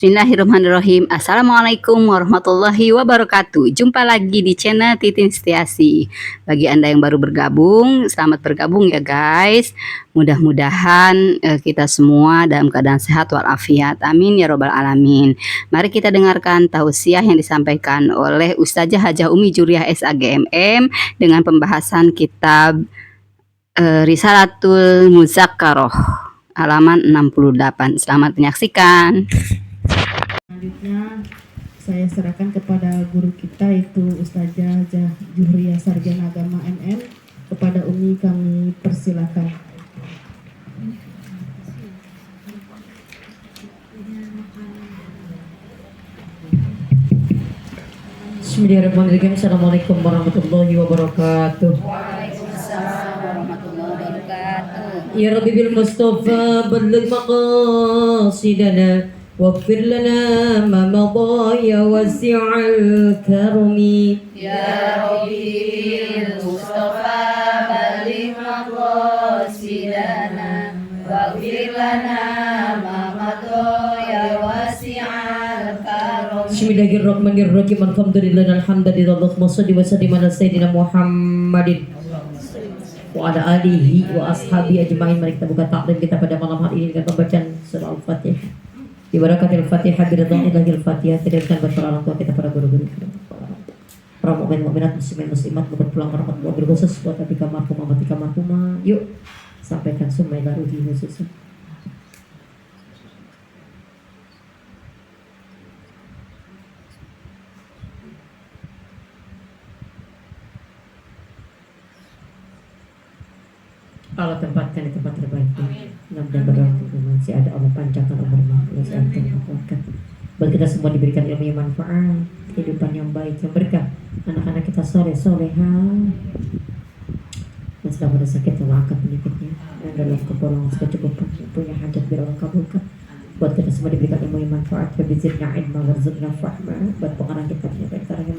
Bismillahirrahmanirrahim. Assalamualaikum warahmatullahi wabarakatuh. Jumpa lagi di channel Titin Setiasi. Bagi Anda yang baru bergabung, selamat bergabung ya guys. Mudah-mudahan kita semua dalam keadaan sehat walafiat. Amin ya robbal alamin. Mari kita dengarkan tausiah yang disampaikan oleh Ustazah Hajah Umi Juriah SAGMM dengan pembahasan kitab Risalatul Muzakkaroh halaman 68. Selamat menyaksikan. Selanjutnya saya serahkan kepada guru kita yaitu Ustazah Juhriah Sarjana Agama MN. Kepada Umi kami persilakan. Bismillahirrahmanirrahim. Assalamualaikum warahmatullahi wabarakatuh. Waalaikumsalam warahmatullahi wabarakatuh. Ya Rabbi bil Mustafa balligh maqasidana waghfir lana ma madha ya wasi'al karami. Ya Rabbi Mustafa balik maqasidana waghfir lana ma madha ya wasi'al karam. Bismillahirrahmanirrahim. Alhamdulillah alhamdulillah wa shalli wa sallim ala sayyidina Muhammadin wa ala alihi wa ashabi ajma'in. Mari kita buka taklim kita pada malam hari ini dengan pembacaan surah Al-Fatihah. Di barakatil Fatihah biridha'illahil Fatihah. Tidak baca orang tua kita, para guru-guru kita, para mukmin mukminat, muslimin muslimat, berpulang rahmat mobil khusus buat Atika Marhumah Atika Marhumah. Yuk sampaikan sumai laruhi khusus. Allah tempatkan di tempat terbaik. Mudah-mudahan berdoa masih ada Allah panjangkan umurnya, Allah sehat kuatkan. Buat kita semua diberikan ilmu yang manfaat, kehidupan yang baik, yang berkah. Anak-anak kita soleha, yang sedang pada sakit Allah angkat penyakitnya, dan dalam keperluan sekecukupan punya hajat biar Allah kabulkan. Buat kita semua diberikan ilmu yang manfaat, wabizidna ilma warzuqna fahma. Buat pengarang kita punya orang yang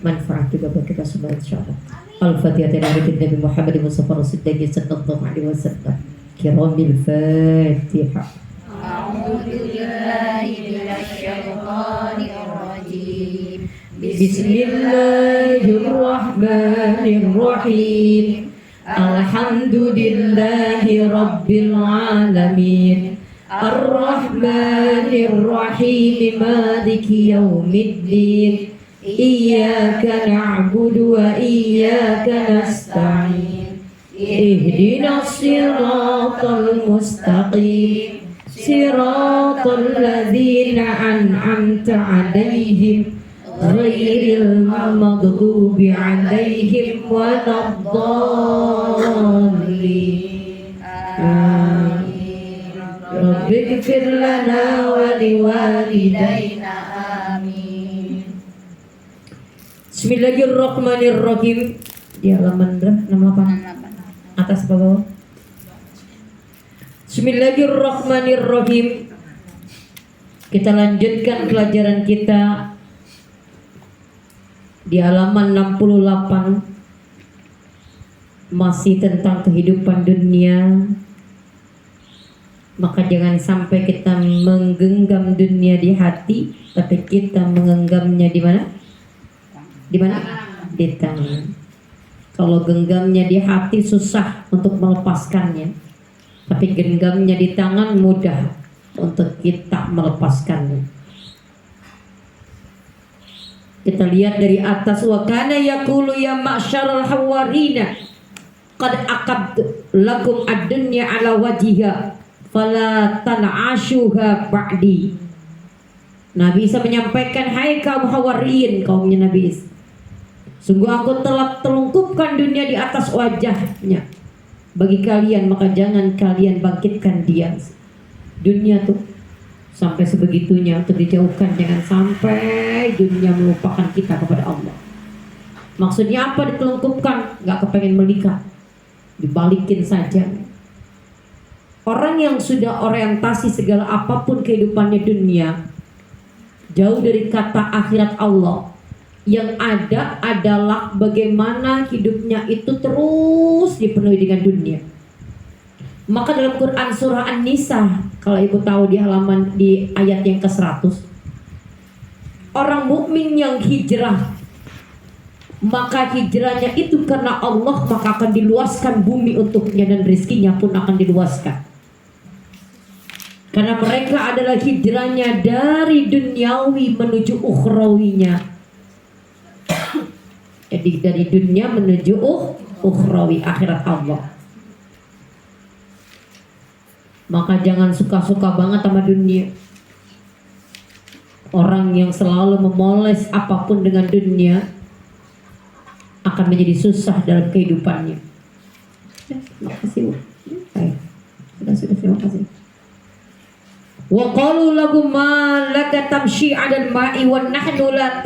manfaat juga buat kita semua insyaallah. Al-Fatihah dari Nabi Muhammad Mustafa Rasulullah sallallahu alaihi wasallam. Kiramil Fatihah. A'udzu billahi minasyaitonir rajim. Bismillahirrahmanirrahim. Alhamdulillahi rabbil alamin. Ar-Rahmanir-Rahim. Maliki yaumiddin. Iyyaka na'budu wa iyyaka nasta'in. Ihdinas siratal mustaqim. Siratal ladzina an'amta 'alaihim ghairil maghdubi 'alaihim waladdallin. Amin. Rabbighfir lana wa liwalidayna. Bismillahirrahmanirrahim. Di halaman 68 atas bawah. Bismillahirrahmanirrahim. Kita lanjutkan pelajaran kita di halaman 68, masih tentang kehidupan dunia. Maka jangan sampai kita menggenggam dunia di hati, tapi kita menggenggamnya di mana? Di mana? Di tangan. Kalau genggamnya di hati susah untuk melepaskannya, tapi genggamnya di tangan mudah untuk kita melepaskannya. Kita lihat dari atas, wa kana yaqulu ya ma'syaral hawarina qad aqabtu lakum ad-dunya ala wajhiha fala tan'ashuha ba'di. Nabi Isa menyampaikan, hai kaum Hawarin, kaumnya Nabi Isa, sungguh aku telah telungkupkan dunia di atas wajahnya bagi kalian, maka jangan kalian bangkitkan dia. Dunia tuh sampai sebegitunya untuk dijauhkan. Jangan sampai dunia melupakan kita kepada Allah. Maksudnya apa ditelungkupkan? Gak kepengen melihat, dibalikin saja. Orang yang sudah orientasi segala apapun kehidupannya dunia, jauh dari kata akhirat Allah, yang ada adalah bagaimana hidupnya itu terus dipenuhi dengan dunia. Maka dalam Quran surah An-Nisa Kalau ibu tahu di halaman di ayat yang ke-100, orang mukmin yang hijrah, maka hijrahnya itu karena Allah, maka akan diluaskan bumi untuknya dan rezekinya pun akan diluaskan. Karena mereka adalah hijrahnya dari duniawi menuju ukhrawinya. Jadi dari dunia menuju ukhrawi, akhirat Allah. Maka jangan suka-suka banget sama dunia. Orang yang selalu memoles apapun dengan dunia akan menjadi susah dalam kehidupannya. Terima kasih, Bu. Baik. Sudah, terima kasih. Wa qalu lahum ma laka tamshi 'alal ma'i wa nahnu la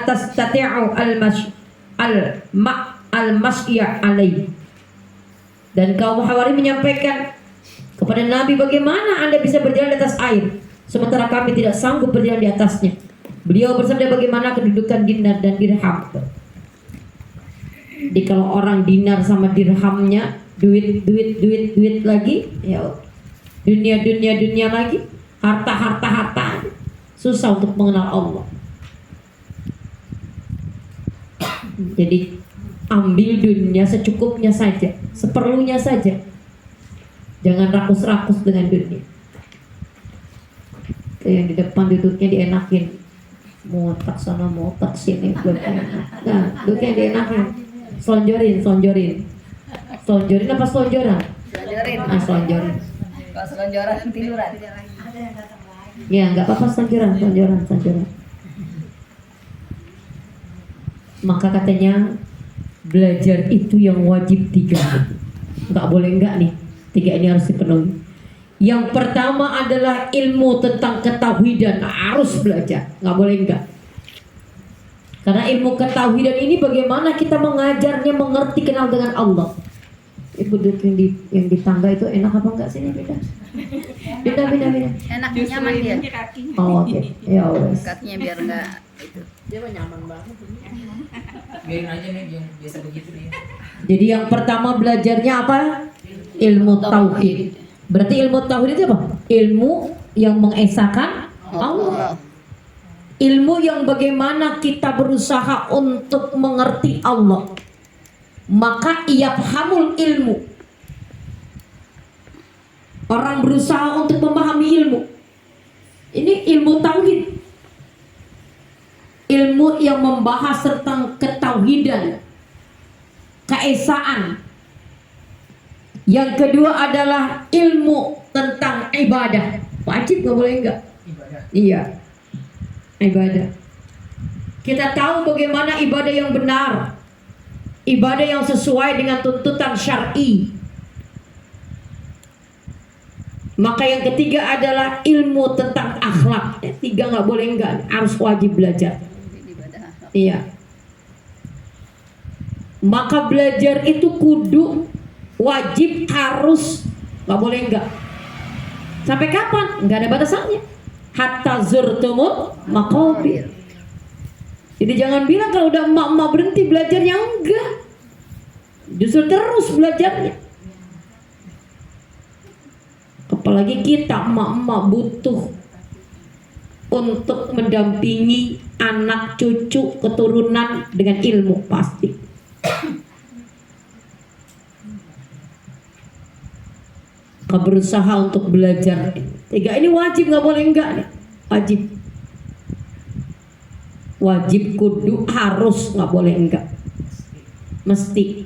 tastati'u al-masya 'alaihi. Dan kaum Hawari menyampaikan kepada Nabi, bagaimana Anda bisa berjalan di atas air sementara kami tidak sanggup berjalan di atasnya. Beliau bersabda, bagaimana kedudukan dinar dan dirham. Jadi kalau orang dinar sama dirhamnya, duit lagi, ya dunia lagi, harta, susah untuk mengenal Allah. Jadi ambil dunia secukupnya saja, seperlunya saja. Jangan rakus-rakus dengan dunia. Kayak yang di depan duduknya dienakin, mau tak sana mau tak sini, nah duduknya dienakin, selonjorin apa selonjoran? Selonjorin. Kalau selonjoran tiduran. Ya nggak apa-apa, selonjoran. Maka katanya belajar itu yang wajib 3, nggak boleh enggak nih. 3 ini harus dipenuhi. Yang pertama adalah ilmu tentang ketauhidan, harus belajar, nggak boleh enggak. Karena ilmu ketauhidan ini bagaimana kita mengajarnya, mengerti, kenal dengan Allah. Ibu duduk yang di tangga itu enak apa enggak sih? Beda. Enak, nyaman dia. Oh, oke. Ya wes. Kakinya biar enggak itu. Dia mah nyaman banget. Biarin aja nih yang biasa begitu nih. Jadi yang pertama belajarnya apa? Ilmu tauhid. Berarti ilmu tauhid itu apa? Ilmu yang mengesahkan Allah. Ilmu yang bagaimana kita berusaha untuk mengerti Allah. Maka yafhamul ilmu. Orang berusaha untuk memahami ilmu. Ini ilmu tauhid. Ilmu yang membahas tentang ketauhidan, keesaan. Yang kedua adalah ilmu tentang ibadah. Wajib, gak boleh enggak? Ibadah. Iya, ibadah. Kita tahu bagaimana ibadah yang benar, ibadah yang sesuai dengan tuntutan syar'i. Maka yang ketiga adalah ilmu tentang akhlak. 3 nggak boleh enggak, harus wajib belajar. Iya. Maka belajar itu kudu, wajib, harus, nggak boleh enggak. Sampai kapan? Nggak ada batasannya. Hatta zurtumul maqabir. Jadi jangan bilang kalau udah emak-emak berhenti belajarnya, enggak. Justru terus belajarnya. Apalagi kita emak-emak butuh untuk mendampingi anak, cucu, keturunan dengan ilmu pasti. Kau berusaha untuk belajar. 3 ini wajib, nggak boleh enggak nih. Wajib. Wajib, kudu, harus, nggak boleh enggak. Mesti.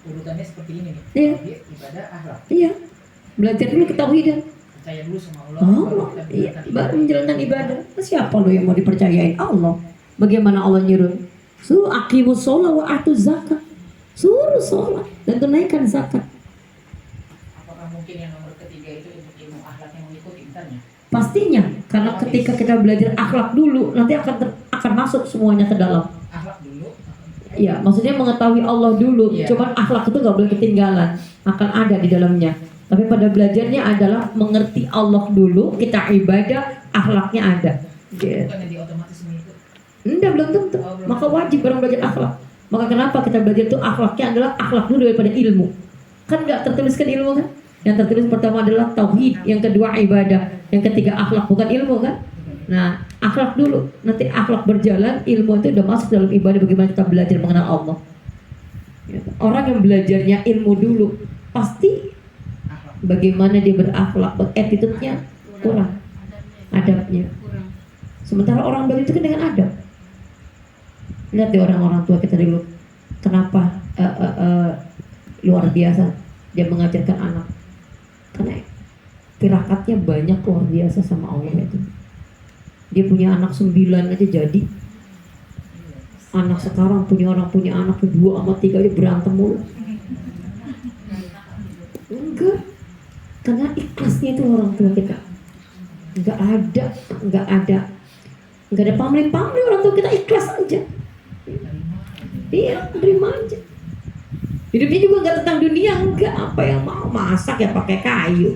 Urutannya seperti ini nih. Iya. Ibadah, akhlak. Iya. Belajar dulu ketauhidan. Percaya dulu sama Allah. Oh, iya. Baru menjalankan ibadah. Siapa lo yang mau dipercayain? Allah. Bagaimana Allah nyuruh? Suruh aqimus sholat wa atuz zakat. Suruh sholat dan tunaikan zakat. Apakah mungkin yang nomor ketiga itu untuk ilmu akhlak yang mengikuti intannya? Pastinya, karena ketika kita belajar akhlak dulu, nanti akan masuk semuanya ke dalam. Akhlak dulu. Ya, maksudnya mengetahui Allah dulu. Iya. Cuman akhlak itu nggak boleh ketinggalan, akan ada di dalamnya. Tapi pada belajarnya adalah mengerti Allah dulu, kita ibadah, akhlaknya ada. Gitu. Bukan jadi otomatis mengikut. Enggak, belum tentu. Maka wajib orang belajar akhlak. Maka kenapa kita belajar itu akhlaknya adalah akhlak dulu daripada ilmu. Kan nggak tertuliskan ilmu kan? Yang tertulis pertama adalah tauhid, yang kedua ibadah, yang ketiga akhlak, bukan ilmu kan? Nah, akhlak dulu, nanti akhlak berjalan, ilmu itu udah masuk dalam ibadah, bagaimana kita belajar mengenal Allah. Orang yang belajarnya ilmu dulu, pasti bagaimana dia berakhlak, attitude-nya kurang, adabnya. Sementara orang belajar itu kan dengan adab. Lihat di orang-orang tua kita dulu, kenapa luar biasa dia mengajarkan anak, karena tirakatnya banyak luar biasa sama Allah itu. Dia punya anak 9 aja jadi. Anak sekarang punya anak 2 sama 3 aja berantem mulu. Enggak, karena ikhlasnya itu orang tua kita. Enggak ada pamrih orang tua kita, ikhlas aja. Iya, terima aja. Hidupnya juga enggak tentang dunia, enggak. Apa yang mau masak ya pakai kayu.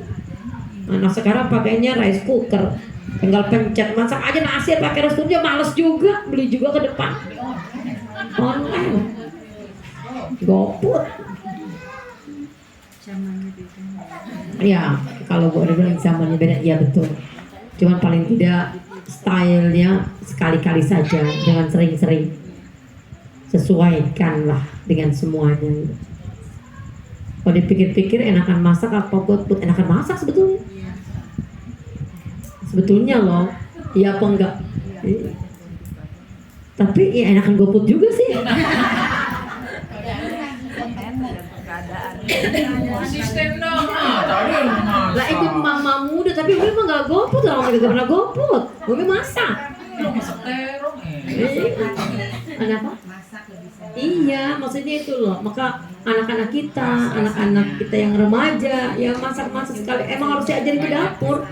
Anak sekarang pakainya rice cooker, tinggal pencet, masak aja nasi pakai rice cooker, males juga, beli juga ke depan online, GoFood. Ya, kalau gue udah bilang zamannya beda, ya betul. Cuman paling tidak stylenya sekali-kali saja, jangan sering-sering. Sesuaikanlah dengan semuanya. Kalau dipikir-pikir enakan masak apa GoFood? Enakan masak sebetulnya. Sebetulnya loh, iya apa enggak? Tapi ya enakan GoFood juga sih. Konsisten dong. Lah ikut mama muda, tapi Umi mah nggak GoFood, orang Umi nggak pernah GoFood. Umi masak. Masak terong. Kenapa? Iya, maksudnya itu loh. Maka anak-anak kita yang remaja, yang masak-masak sekali, emang harus diajarin ke dapur.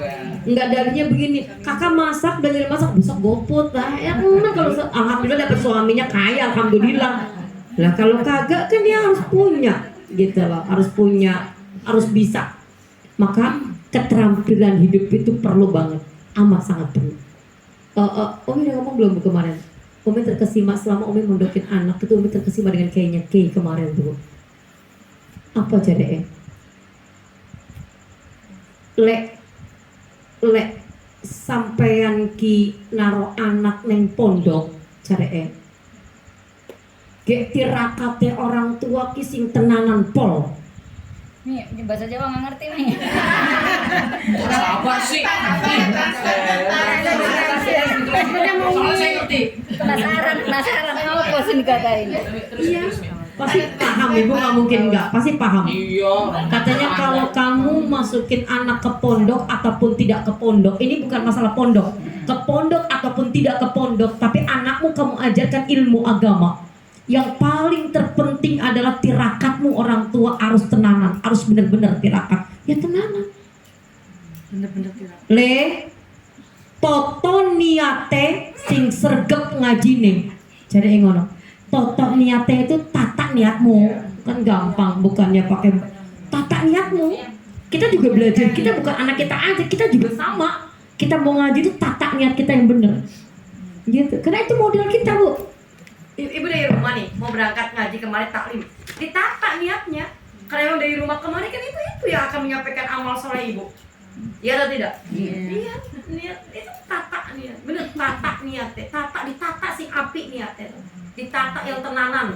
Enggak darinya begini, kakak masak, belajar masak, besok GoFood lah. Ya memang kalau alhamdulillah dapat suaminya kaya, alhamdulillah. Lah kalau kagak kan dia harus punya, gitu loh, harus bisa. Maka keterampilan hidup itu perlu banget, amat sangat perlu. Umi udah ngomong belum kemarin? Umi terkesima selama Umi mondokin anak itu, Umi terkesima dengan kayaknya kemarin tuh. Apa jadinya? Lek sampean ki naro anak neng pondok jadinya. Gek tirakate orang tua ki sing tenanan pol. Nih, bahasa Jawa nggak ngerti nih. Apa sih? Soalnya saya ngerti. Penasaran mau posin katain. Iya, pasti paham ibu, nggak mungkin nggak, pasti paham. Iya. Katanya kalau kamu masukin anak ke pondok ataupun tidak ke pondok, ini bukan masalah pondok, ke pondok ataupun tidak ke pondok, tapi anakmu kamu ajarkan ilmu agama. Yang paling terpenting adalah tirakatmu orang tua harus tenanan, harus benar-benar tirakat. Ya tenanan. Bener-bener tidak. Le toto niate sing sergep ngajine. Jadi ngono. Toto niate itu tata niatmu. Kan gampang, bukannya pakai tata niatmu. Kita juga belajar, kita bukan anak kita aja, kita juga sama. Kita mau ngaji itu tata niat kita yang benar. Gitu. Karena itu model kita, Bu. Ibu dari rumah nih, mau berangkat ngaji kemarin taklim, ditata niatnya. Karena yang dari rumah kemarin kan itu yang akan menyampaikan amal soleh ibu. Iya atau tidak? Iya. Niat itu tata niat, bener tata niatnya, ditata si api niatnya, ditata yang tenanan,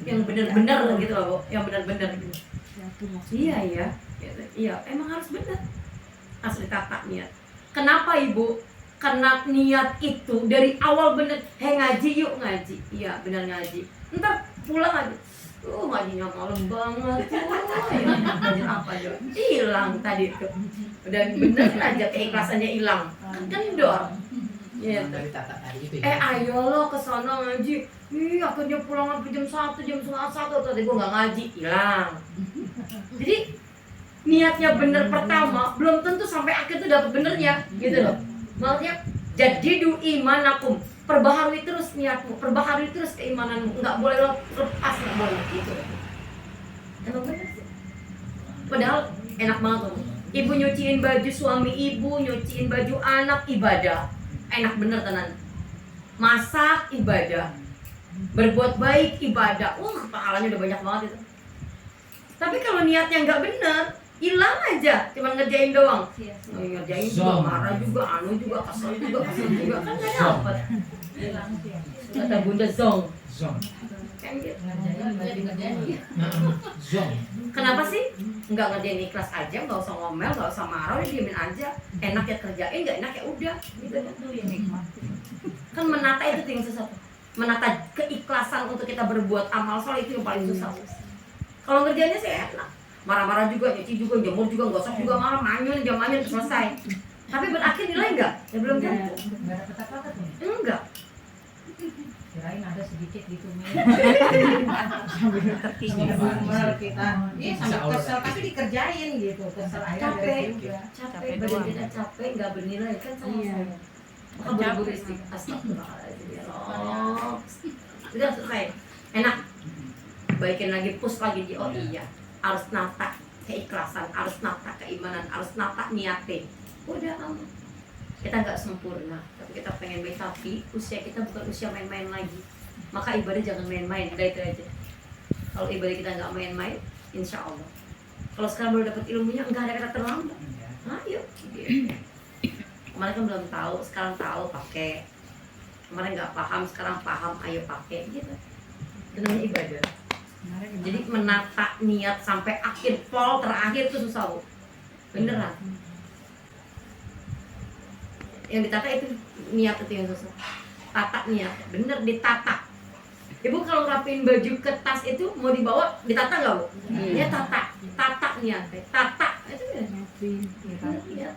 yang bener-bener gitu loh Bu, yang bener-bener gitu. Iya, emang harus bener, harus ditata niat. Kenapa ibu? Karena niat itu dari awal bener, ngaji yuk ngaji, iya bener ngaji. Ntar pulang aja, ngajinya malam banget, ngaji apa ya? Hilang tadi itu, udah bener aja keikhlasannya hilang, kan kendor. Ya. Ayo lo kesana ngaji, akhirnya pulang sampai jam 1, jam 1:30, tadi gue nggak ngaji, hilang. Jadi niatnya bener pertama, belum tentu sampai akhir tuh dapat benernya, gitu loh. Maksudnya jadidu imanakum, perbaharui terus niatmu, perbaharui terus keimananmu, nggak boleh lo lepas, nggak boleh gitu. Emang bener sih. Padahal enak banget loh. Ibu nyuciin baju suami ibu, nyuciin baju anak, ibadah. Enak bener tenan. Masak ibadah. berbuat baik, ibadah, pahalanya udah banyak banget itu. Tapi kalau niatnya nggak bener, hilang aja, cuma ngerjain doang. Ngerjain juga, marah juga, anu juga, kesel juga, kan nggak dapet. Kata Bunda Zong. Kan gitu. Kenapa sih nggak ngerjain ikhlas aja, nggak usah ngomel, nggak usah marah, udah diemin aja. Enak ya kerjain, nggak enak ya udah. Gitu kan. Kan menata itu yang susah. Menata keikhlasan untuk kita berbuat amal soleh itu yang paling susah. Kalau ngerjainnya sih enak. Marah-marah juga, nyuci juga, jemur juga, gosok juga, marah, manyun, jam manyun, selesai. Tapi berakhir nilai enggak? Ya belum tentu. Nggak dapet apa-apa tuh. Enggak. Kirain ada sedikit gitu. Sambil tertinggi. Kita. Iya sambil kesel tapi dikerjain gitu. Kesel akhirnya Capek, juga. capek, badan kita capek, nggak bernilai kan sama saya. Maka buru-buru istighfar, astagfirullahaladzim ya Allah. Udah selesai, enak. Baikin lagi, push lagi di iya. Harus nata keikhlasan, harus nata keimanan, harus nata niatnya. Udah aman. Kita nggak sempurna, tapi kita pengen baik, tapi usia kita bukan usia main-main lagi. Maka ibadah jangan main-main, udah itu aja. Kalau ibadah kita nggak main-main, insya Allah. Kalau sekarang baru dapat ilmunya, nggak ada kata terlambat. Ayo. Kemarin kan belum tahu, sekarang tahu pakai. Kemarin nggak paham, sekarang paham, ayo pakai gitu. Itu namanya ibadah. Jadi menata niat sampai akhir pol terakhir itu susah Bu. Beneran. Yang ditata itu niat itu yang susah. Tata niat, bener ditata. Ibu kalau rapiin baju ke tas itu mau dibawa ditata nggak Bu? Ya tata, tata niat, tata itu ya. Niat.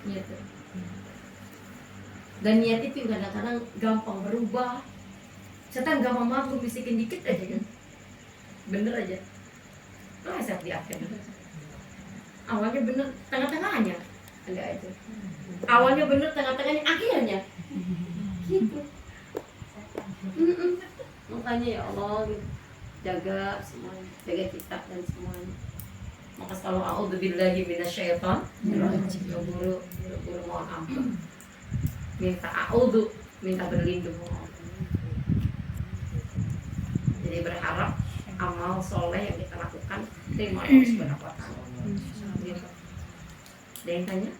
Niat. Dan niat itu kadang-kadang gampang berubah. Setan gampang mampu bisikin dikit aja kan. Bener aja. Leset di akhir. Awalnya bener, tengah-tengahnya ada aja. Awalnya bener, tengah-tengahnya, akhirnya gitu. Makanya ya Allah gitu. Jaga semuanya, jaga kita dan semuanya. Maka selalu a'udzubillahi minasyaiton. Guru mohon ampun. Minta a'udzu, minta berlindung. Jadi berharap amal soleh yang kita lakukan terima Allah Subhanahu wa taala. Ada yang tanya?